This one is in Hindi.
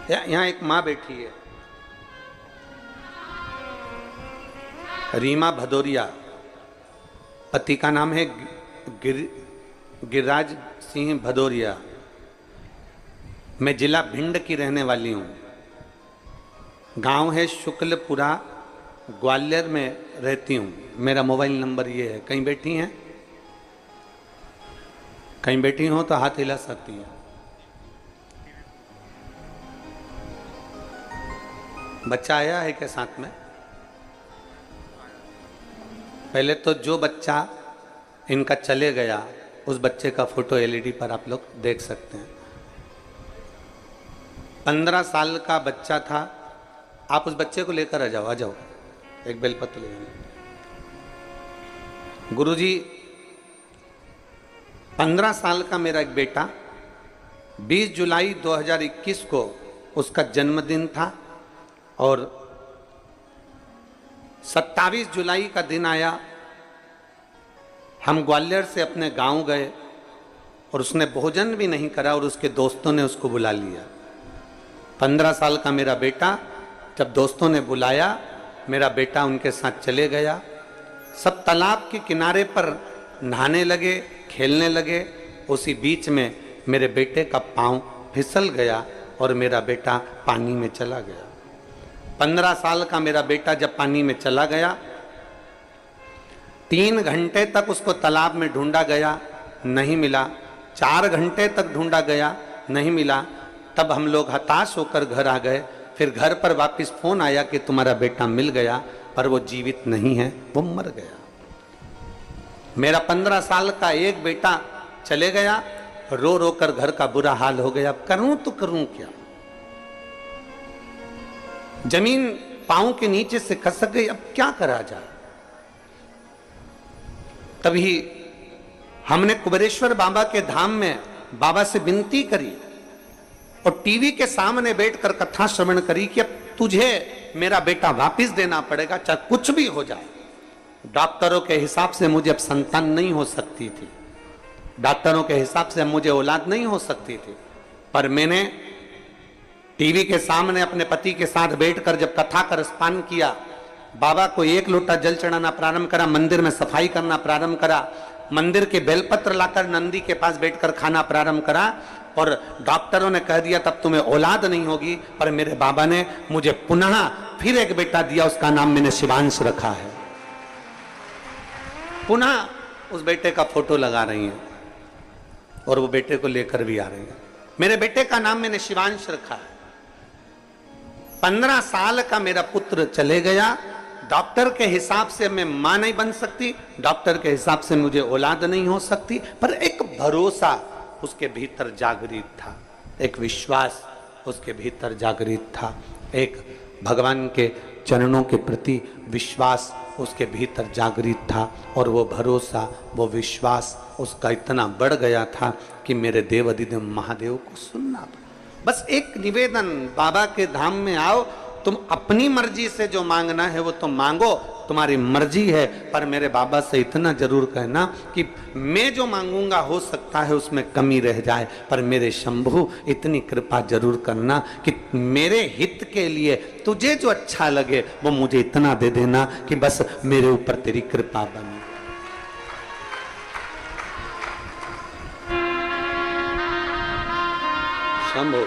यहाँ एक माँ बैठी है, रीमा भदौरिया, पति का नाम है गिरिराज सिंह भदौरिया। मैं जिला भिंड की रहने वाली हूँ। गांव है शुक्लपुरा, ग्वालियर में रहती हूँ। मेरा मोबाइल नंबर ये है। कहीं बैठी हैं? कहीं बैठी हो तो हाथ हिला सकती हैं। बच्चा आया है क्या साथ में? पहले तो जो बच्चा इनका चले गया उस बच्चे का फोटो एलईडी पर आप लोग देख सकते हैं। 15 साल का बच्चा था। आप उस बच्चे को लेकर आ जाओ, आ जाओ। एक बेलपत्र ले जाओ। गुरुजी, 15 साल का मेरा एक बेटा, 20 जुलाई 2021 को उसका जन्मदिन था और 27 जुलाई का दिन आया। हम ग्वालियर से अपने गांव गए और उसने भोजन भी नहीं करा और उसके दोस्तों ने उसको बुला लिया। 15 साल का मेरा बेटा, जब दोस्तों ने बुलाया, मेरा बेटा उनके साथ चले गया। सब तालाब के किनारे पर नहाने लगे, खेलने लगे। उसी बीच में मेरे बेटे का पांव फिसल गया और मेरा बेटा पानी में चला गया। 15 साल का मेरा बेटा जब पानी में चला गया, 3 घंटे तक उसको तालाब में ढूंढा गया, नहीं मिला। 4 घंटे तक ढूंढा गया, नहीं मिला। तब हम लोग हताश होकर घर आ गए। फिर घर पर वापस फोन आया कि तुम्हारा बेटा मिल गया, पर वो जीवित नहीं है, वो मर गया। मेरा 15 साल का एक बेटा चले गया, रो रो कर घर का बुरा हाल हो गया। अब करूं तो करूं क्या? जमीन पांव के नीचे से खसक गई, अब क्या करा जाए? तभी हमने कुबेरेश्वर बाबा के धाम में बाबा से विनती करी और टीवी के सामने बैठकर कथा श्रवण करी कि अब तुझे मेरा बेटा वापस देना पड़ेगा, चाहे कुछ भी हो जाए। डॉक्टरों के हिसाब से मुझे अब संतान नहीं हो सकती थी, डॉक्टरों के हिसाब से मुझे औलाद नहीं हो सकती थी, पर मैंने टीवी के सामने अपने पति के साथ बैठकर जब कथा का रसपान किया, बाबा को 1 लोटा जल चढ़ाना प्रारंभ करा, मंदिर में सफाई करना प्रारंभ करा, मंदिर के बेलपत्र लाकर नंदी के पास बैठकर खाना प्रारंभ करा। और डॉक्टरों ने कह दिया तब तुम्हें औलाद नहीं होगी, पर मेरे बाबा ने मुझे पुनः फिर एक बेटा दिया, उसका नाम मैंने शिवांश रखा है। पुनः उस बेटे का फोटो लगा रही हैं और वो बेटे को लेकर भी आ रही हैं। मेरे बेटे का नाम मैंने शिवांश रखा है। 15 साल का मेरा पुत्र चले गया। डॉक्टर के हिसाब से मैं मां नहीं बन सकती, डॉक्टर के हिसाब से मुझे औलाद नहीं हो सकती, पर एक भरोसा उसके भीतर जागृत था, एक विश्वास उसके भीतर जागृत था, एक भगवान के चरणों के प्रति विश्वास उसके भीतर जागृत था। और वो भरोसा, वो विश्वास उसका इतना बढ़ गया था कि मेरे देव अधिदेव महादेव को सुनना पड़ा। बस एक निवेदन, बाबा के धाम में आओ, तुम अपनी मर्जी से जो मांगना है वो तुम मांगो, तुम्हारी मर्जी है, पर मेरे बाबा से इतना जरूर कहना कि मैं जो मांगूंगा हो सकता है उसमें कमी रह जाए, पर मेरे शंभु इतनी कृपा जरूर करना कि मेरे हित के लिए तुझे जो अच्छा लगे वो मुझे इतना दे देना कि बस मेरे ऊपर तेरी कृपा बने। शंभु